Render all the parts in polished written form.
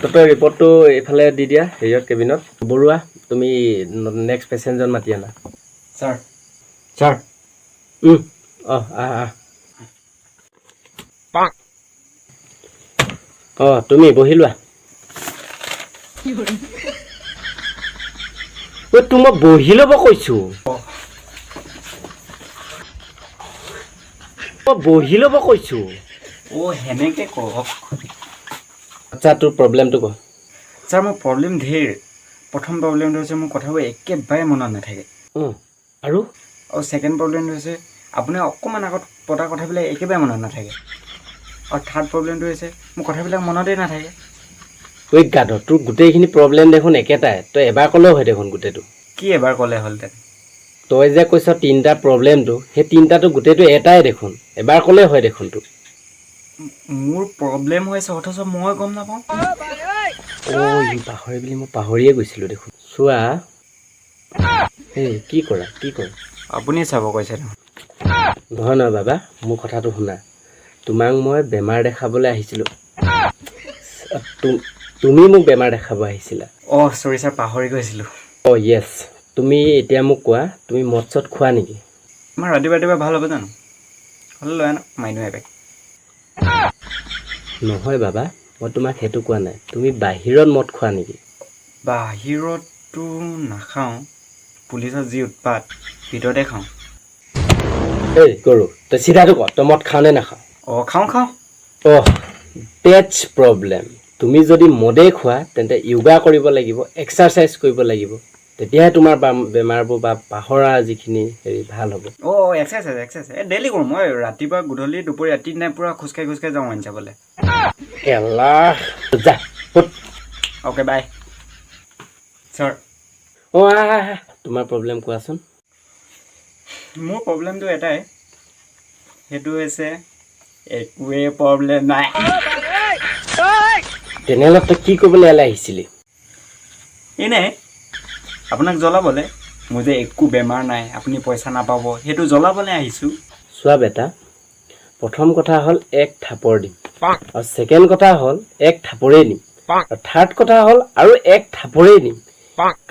Doctor ৰিপৰ্টটো এইফালে দি দিয়া হেৰিয়ত কেবিনত বৰুৱা তুমি নেক্সট পেচেণ্টজন মাতি আনা স্যাৰ স্যাৰ তুমি বহি লোৱা তোমাক বহি ল'ব কৈছো বহি ল'ব কৈছো হেনেকে কওক আচ্ছা তোৰ প্ৰব্লেমটো ক স্যাৰ মোৰ প্ৰব্লেম ধেৰ প্ৰথম প্ৰব্লেমটো হৈছে মোৰ কথাবোৰ একেবাৰে মনত নাথাকে আৰু ছেকেণ্ড প্ৰব্লেমটো হৈছে আপুনি অকণমান আগত পতা কথাবিলাক একেবাৰে মনত নাথাকে আৰু থাৰ্ড প্ৰব্লেমটো হৈছে মোৰ কথাবিলাক মনতেই নাথাকে ঐ গাধ তোৰ গোটেইখিনি প্ৰব্লেম দেখোন একেটাই তই এবাৰ ক'লেও হয় দেখোন গোটেইটো কি এবাৰ ক'লে হ'লহেঁতেন তই যে কৈছ তিনিটা প্ৰব্লেমটো সেই তিনিটাটো গোটেইটো এটাই দেখোন এবাৰ ক'লেই হয় দেখোন তোৰ মোৰ প্ৰব্লেম হৈছে অথচ মই গম নাপাওঁ পাহৰি বুলি মই পাহৰিয়ে গৈছিলোঁ দেখোন চোৱা এই কি কৰা আপুনি চাব কৈছে নহয় বাবা মোৰ কথাটো শুনা তোমাক মই বেমাৰ দেখাবলৈ আহিছিলোঁ তুমি মোক বেমাৰ দেখাব আহিছিলা চৰি ছাৰ পাহৰি গৈছিলোঁ য়েছ তুমি এতিয়া মোক কোৱা তুমি মদ চদ খোৱা নেকি মই ৰাতিপুৱা ভাল হ'ব জানো হ'লে লৈ আনা মাইনু এপেক নহয় বাবা মই তোমাক সেইটো কোৱা নাই তুমি বাহিৰত মদ খোৱা নেকি বাহিৰততো নাখাওঁ পুলিচৰ যি উৎপাত ভিতৰতে খাওঁ এই গৰু তই চিধাটো ক তই মদ খাওঁ নে নাখাওঁ খাওঁ ডেটছ প্ৰব্লেম তুমি যদি মদেই খোৱা তেন্তে য়োগা কৰিব লাগিব এক্সাৰচাইজ কৰিব লাগিব তেতিয়াহে তোমাৰ বেমাৰবোৰ বা পাহৰা যিখিনি হেৰি ভাল হ'ব এক্সাৰচাইজ ডেইলি কৰোঁ মই ৰাতিপুৱা গধূলি দুপৰীয়া ৰাতি দিনাই পূৰা খোজকাঢ়ি যাওঁ আনি চাবলৈ অ'কে বাই ছাৰ তোমাৰ প্ৰব্লেম কোৱাচোন মোৰ প্ৰব্লেমটো এটাই সেইটো হৈছে একোৱেই প্ৰব্লেম নাই তেনেহ'লে তই কি কৰিবলৈ ইয়ালৈ আহিছিলি এনেই আপোনাক জ্বলাবলৈ মোৰ যে একো বেমাৰ নাই আপুনি পইচা নাপাব সেইটো জ্বলাবলৈ আহিছোঁ চোৱা বেটা প্ৰথম কথা হ'ল এক থাপৰ দিম আৰু ছেকেণ্ড কথা হ'ল এক থাপৰেই দিম আৰু থাৰ্ড কথা হ'ল আৰু এক থাপৰেই দিম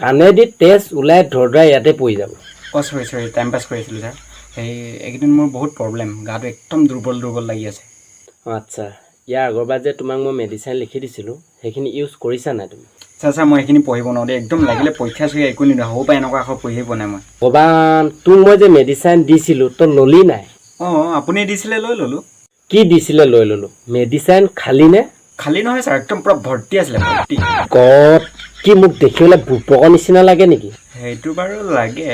কাণেদি তেজ ওলাই ধৰধৰাই ইয়াতে পৰি যাব চৰি টাইম পাছ কৰি আছিলোঁ ছাৰ এইকেইদিন মোৰ বহুত প্ৰব্লেম গাটো একদম দুৰ্বল লাগি আছে আচ্ছা ইয়াৰ আগৰবাৰ যে তোমাক মই মেডিচাইন লিখি দিছিলোঁ সেইখিনি ইউজ কৰিছা নাই তুমি ছাৰ মই এইখিনি পঢ়িব নোৱাৰোঁ দেই একদম লাগিলে পৰীক্ষা চৰীক্ষা একো নিদিওঁ হ'ব পাৰে এনেকুৱা আকৌ পঢ়িয়ে পোৱা নাই মই ভগৱান তোক মই যে মেডিচাইন দিছিলোঁ তই ললি নাই আপুনি দিছিলে লৈ ল'লোঁ কি দিছিলে লৈ ল'লোঁ মেডিচাইন খালি নে খালি নহয় ছাৰ একদম পূৰা ভৰ্তি আছিলে ভৰ্তি গড কি মোক দেখিবলৈ বুপকৰ নিচিনা লাগে নেকি সেইটো বাৰু লাগে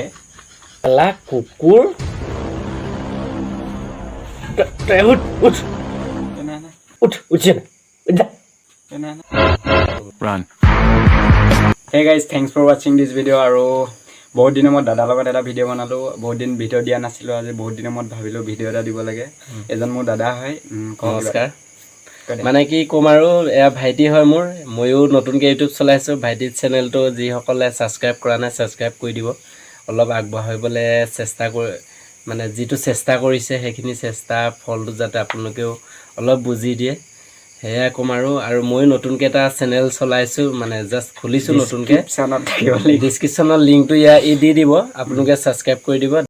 কুকুৰ Run. Hey guys, thanks for watching this video আৰু বহুত দিনৰ মূৰত দাদাৰ লগত এটা ভিডিঅ' বনালোঁ বহুত দিন ভিডিঅ' দিয়া নাছিলোঁ আজি বহুত দিনৰ মূৰত ভাবিলোঁ ভিডিঅ' এটা দিব লাগে এজন মোৰ দাদা হয় নমস্কাৰ মানে কি ক'ম আৰু এয়া ভাইটি হয় মোৰ ময়ো নতুনকৈ ইউটিউব চলাইছোঁ ভাইটিৰ চেনেলটো যিসকলে ছাবস্ক্ৰাইব কৰা নাই ছাবস্ক্ৰাইব কৰি দিব অলপ আগবঢ়াবলৈ চেষ্টা কৰি মানে যিটো চেষ্টা কৰিছে সেইখিনি চেষ্টা ফলটো যাতে আপোনালোকেও অলপ বুজি দিয়ে সেয়া ক'ম আৰু মই নতুনকৈ এটা চেনেল চলাইছোঁ মানে জাষ্ট খুলিছোঁ নতুনকৈ ডিছক্ৰিপশ্যনৰ লিংকটো দি দিব আপোনালোকে ছাবস্ক্ৰাইব কৰি দিব